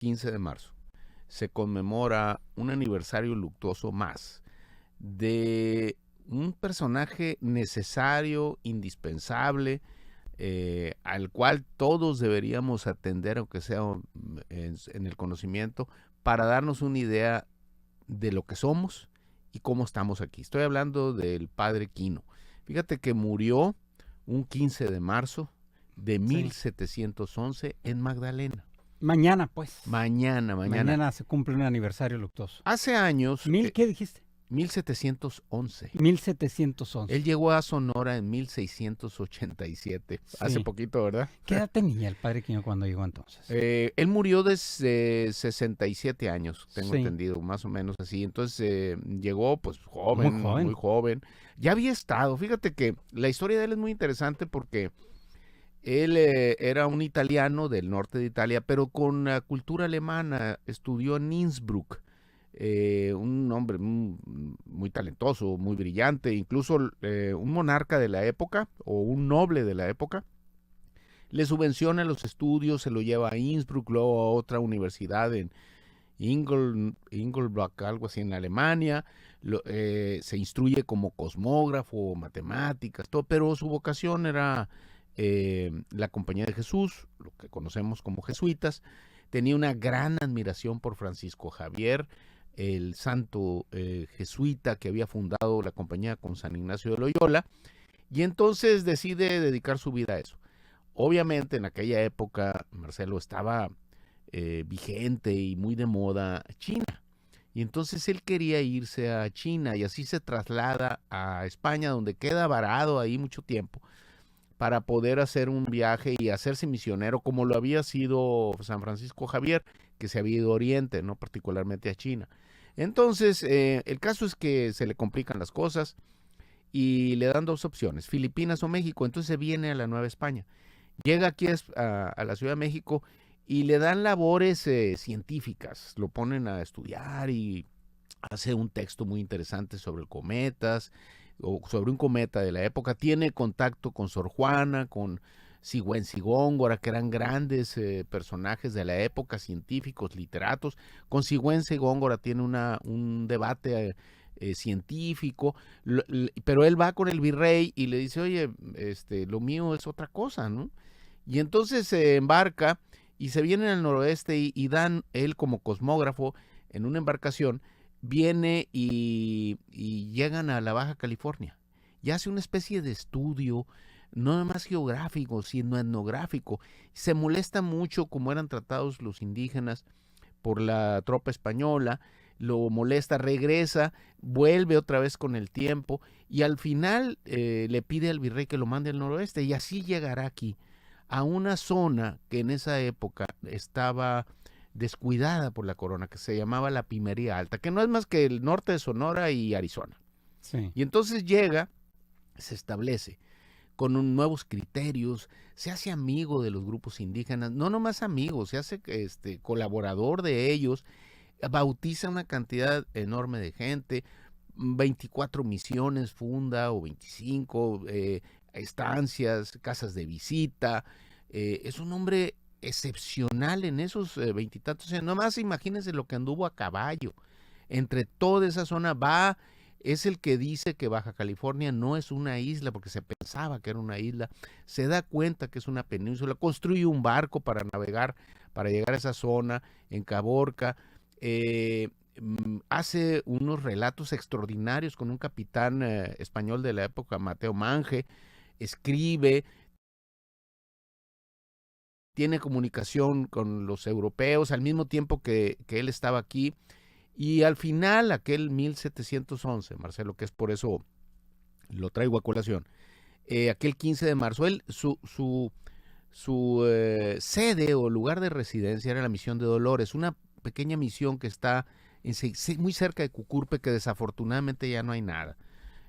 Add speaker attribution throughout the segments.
Speaker 1: 15 de marzo se conmemora un aniversario luctuoso más de un personaje necesario, indispensable, al cual todos deberíamos atender, aunque sea en el conocimiento, para darnos una idea de lo que somos y cómo estamos aquí. Estoy hablando del padre Quino. Fíjate que murió un 15 de marzo de 1711 en Magdalena.
Speaker 2: Mañana, pues.
Speaker 1: Mañana.
Speaker 2: Mañana se cumple un aniversario luctuoso.
Speaker 1: Hace años...
Speaker 2: ¿Qué dijiste?
Speaker 1: 1711.
Speaker 2: 1711.
Speaker 1: Él llegó a Sonora en 1687. Sí. Hace poquito, ¿verdad?
Speaker 2: ¿Qué edad tenía el padre Quino cuando llegó entonces?
Speaker 1: Él murió desde 67 años, tengo entendido, más o menos así. Entonces llegó pues joven, muy joven. Ya había estado. Fíjate que la historia de él es muy interesante porque él era un italiano del norte de Italia, pero con cultura alemana. Estudió en Innsbruck. Un hombre muy talentoso, muy brillante, incluso un monarca de la época o un noble de la época le subvenciona los estudios, se lo lleva a Innsbruck, luego a otra universidad en Ingelbach, algo así en Alemania, se instruye como cosmógrafo, matemáticas, todo, pero su vocación era la Compañía de Jesús, lo que conocemos como jesuitas. Tenía una gran admiración por Francisco Javier, el santo jesuita que había fundado la compañía con San Ignacio de Loyola, y entonces decide dedicar su vida a eso. Obviamente en aquella época, Marcelo, estaba vigente y muy de moda China, y entonces él quería irse a China y así se traslada a España, donde queda varado ahí mucho tiempo para poder hacer un viaje y hacerse misionero como lo había sido San Francisco Javier, que se había ido a Oriente, no particularmente a China. Entonces, el caso es que se le complican las cosas y le dan dos opciones, Filipinas o México. Entonces se viene a la Nueva España. Llega aquí a la Ciudad de México y le dan labores científicas, lo ponen a estudiar y hace un texto muy interesante sobre cometas, o sobre un cometa de la época. Tiene contacto con Sor Juana, con Sigüenza y Góngora, que eran grandes personajes de la época, científicos, literatos. Con Sigüenza y Góngora tiene un debate científico, pero él va con el virrey y le dice, oye, lo mío es otra cosa, ¿no? Y entonces se embarca y se viene al noroeste y dan, él como cosmógrafo, en una embarcación, viene y llegan a la Baja California y hace una especie de estudio, no nada más geográfico, sino etnográfico. Se molesta mucho cómo eran tratados los indígenas por la tropa española, lo molesta, regresa, vuelve otra vez con el tiempo y al final le pide al virrey que lo mande al noroeste y así llegará aquí, a una zona que en esa época estaba descuidada por la corona, que se llamaba la Pimería Alta, que no es más que el norte de Sonora y Arizona. Sí. Y entonces llega, se establece con nuevos criterios, se hace amigo de los grupos indígenas, no nomás amigo, se hace colaborador de ellos, bautiza una cantidad enorme de gente, 24 misiones funda o 25, estancias, casas de visita. Es un hombre excepcional en esos veintitantos años. Nomás imagínense lo que anduvo a caballo. Entre toda esa zona es el que dice que Baja California no es una isla, porque se pensaba que era una isla. Se da cuenta que es una península, construye un barco para navegar, para llegar a esa zona, en Caborca. Hace unos relatos extraordinarios con un capitán español de la época, Mateo Mange. Escribe, tiene comunicación con los europeos al mismo tiempo que él estaba aquí. Y al final, aquel 1711, Marcelo, que es por eso lo traigo a colación, aquel 15 de marzo, su sede o lugar de residencia era la Misión de Dolores, una pequeña misión que está muy cerca de Cucurpe, que desafortunadamente ya no hay nada.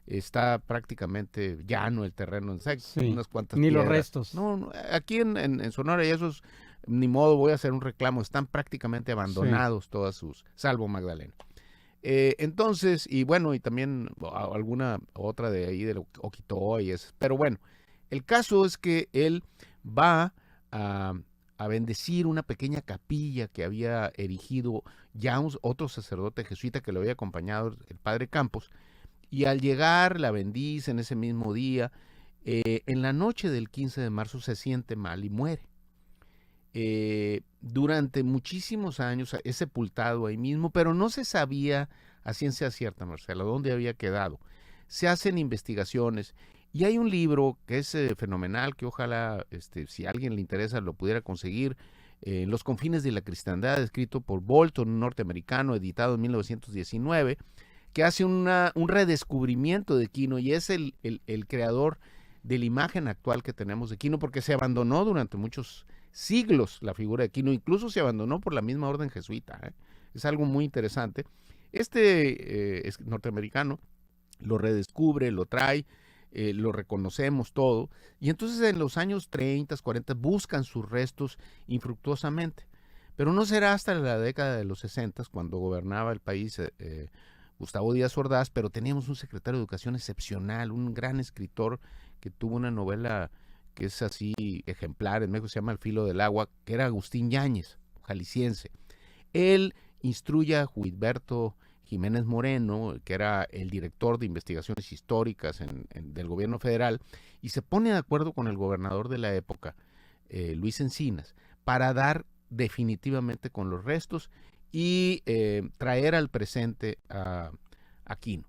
Speaker 1: Está prácticamente llano el terreno, unas cuantas
Speaker 2: ni
Speaker 1: piedras.
Speaker 2: Los restos.
Speaker 1: No, aquí en Sonora y esos, ni modo, voy a hacer un reclamo, están prácticamente abandonados todas sus, salvo Magdalena. Entonces, y bueno, y también alguna otra de ahí de Oquitoa y eso. Pero bueno, el caso es que él va a a bendecir una pequeña capilla que había erigido ya otro sacerdote jesuita que lo había acompañado, el padre Campos, y al llegar la bendice en ese mismo día. En la noche del 15 de marzo se siente mal y muere. Durante muchísimos años es sepultado ahí mismo, pero no se sabía a ciencia cierta, Marcela, dónde había quedado. Se hacen investigaciones y hay un libro que es fenomenal, que ojalá, si a alguien le interesa, lo pudiera conseguir, Los confines de la cristiandad, escrito por Bolton, un norteamericano, editado en 1919, que hace un redescubrimiento de Quino y es el creador de la imagen actual que tenemos de Quino, porque se abandonó durante muchos siglos la figura de Quino, incluso se abandonó por la misma orden jesuita. Es algo muy interesante. Es norteamericano lo redescubre, lo trae, lo reconocemos todo, y entonces en los años 30, 40 buscan sus restos infructuosamente, pero no será hasta la década de los 60 cuando gobernaba el país Gustavo Díaz Ordaz, pero teníamos un secretario de Educación excepcional, un gran escritor que tuvo una novela que es así ejemplar, en México se llama El filo del agua, que era Agustín Yáñez, jalisciense. Él instruye a Huitberto Jiménez Moreno, que era el director de investigaciones históricas del gobierno federal, y se pone de acuerdo con el gobernador de la época, Luis Encinas, para dar definitivamente con los restos y traer al presente a Quino.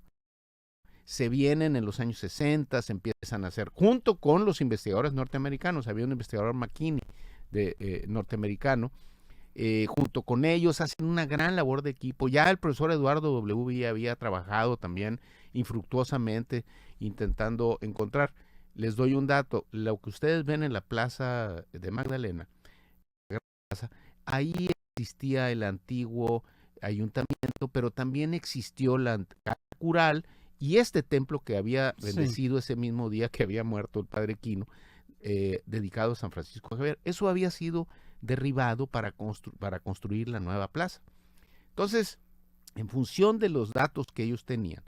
Speaker 1: Se vienen en los años 60, se empiezan a hacer, junto con los investigadores norteamericanos, había un investigador McKinney norteamericano, junto con ellos hacen una gran labor de equipo. Ya el profesor Eduardo W. había trabajado también infructuosamente intentando encontrar. Les doy un dato, lo que ustedes ven en la plaza de Magdalena, ahí existía el antiguo ayuntamiento, pero también existió la casa cural y este templo que había bendecido ese mismo día que había muerto el padre Quino, dedicado a San Francisco Javier. Eso había sido derribado para construir la nueva plaza. Entonces, en función de los datos que ellos tenían,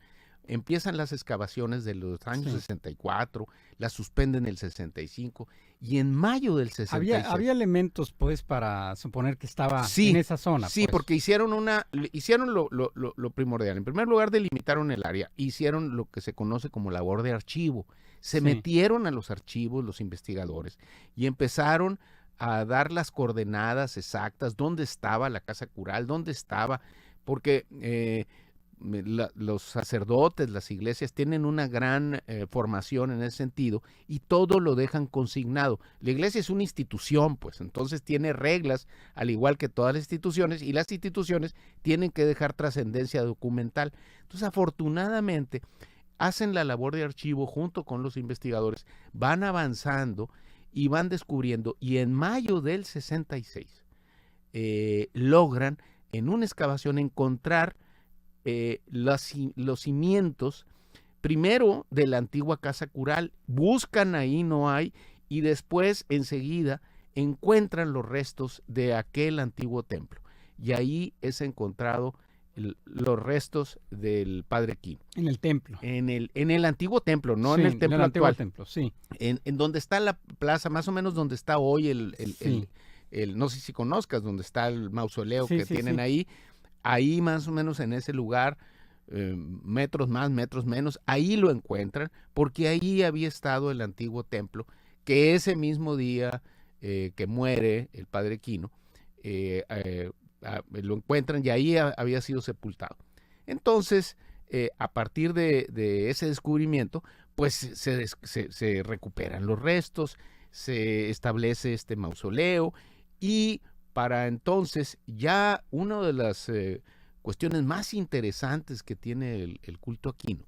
Speaker 1: empiezan las excavaciones de los años 64, las suspenden el 65 y en mayo del 66.
Speaker 2: Había elementos, pues, para suponer que estaba en esa zona.
Speaker 1: Sí, pues, porque hicieron lo primordial. En primer lugar, delimitaron el área, hicieron lo que se conoce como labor de archivo. Se metieron a los archivos los investigadores y empezaron a dar las coordenadas exactas, dónde estaba la casa cural, dónde estaba, porque los sacerdotes, las iglesias tienen una gran formación en ese sentido y todo lo dejan consignado. La iglesia es una institución, pues entonces tiene reglas al igual que todas las instituciones y las instituciones tienen que dejar trascendencia documental. Entonces afortunadamente hacen la labor de archivo junto con los investigadores, van avanzando y van descubriendo, y en mayo del 66 logran en una excavación encontrar los cimientos, primero de la antigua casa cural, buscan ahí, no hay, y después enseguida encuentran los restos de aquel antiguo templo, y ahí es encontrado los restos del padre Quino.
Speaker 2: En el templo.
Speaker 1: En el antiguo templo, no en el templo
Speaker 2: en el
Speaker 1: actual.
Speaker 2: Templo, sí.
Speaker 1: En donde está la plaza, más o menos donde está hoy no sé si conozcas, donde está el mausoleo que tienen ahí. Ahí más o menos en ese lugar, metros más, metros menos, ahí lo encuentran, porque ahí había estado el antiguo templo, que ese mismo día que muere el padre Quino, lo encuentran y ahí había sido sepultado. Entonces, a partir de ese descubrimiento, pues se recuperan los restos, se establece este mausoleo y para entonces ya una de las cuestiones más interesantes que tiene el culto a Quino,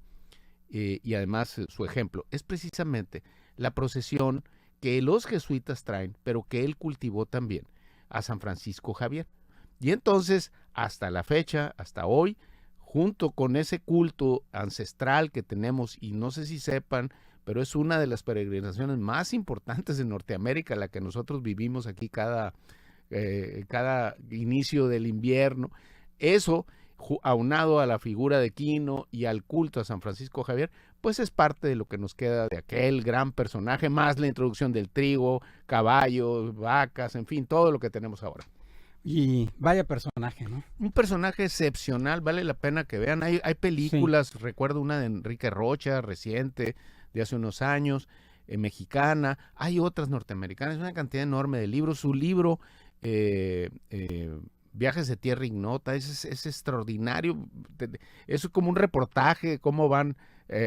Speaker 1: y además su ejemplo, es precisamente la procesión que los jesuitas traen, pero que él cultivó también a San Francisco Javier. Y entonces, hasta la fecha, hasta hoy, junto con ese culto ancestral que tenemos, y no sé si sepan, pero es una de las peregrinaciones más importantes de Norteamérica, la que nosotros vivimos aquí cada inicio del invierno. Eso, aunado a la figura de Quino y al culto a San Francisco Javier, pues es parte de lo que nos queda de aquel gran personaje, más la introducción del trigo, caballos, vacas, en fin, todo lo que tenemos ahora.
Speaker 2: Y vaya personaje, ¿no?
Speaker 1: Un personaje excepcional, vale la pena que vean. Hay películas, sí. Recuerdo una de Enrique Rocha, reciente, de hace unos años, mexicana. Hay otras norteamericanas, una cantidad enorme de libros. Su libro, Viajes de Tierra Ignota, es extraordinario. Es como un reportaje, cómo van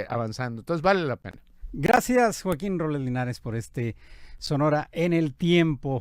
Speaker 1: avanzando. Entonces vale la pena.
Speaker 2: Gracias, Joaquín Robles Linares, por Sonora en el Tiempo.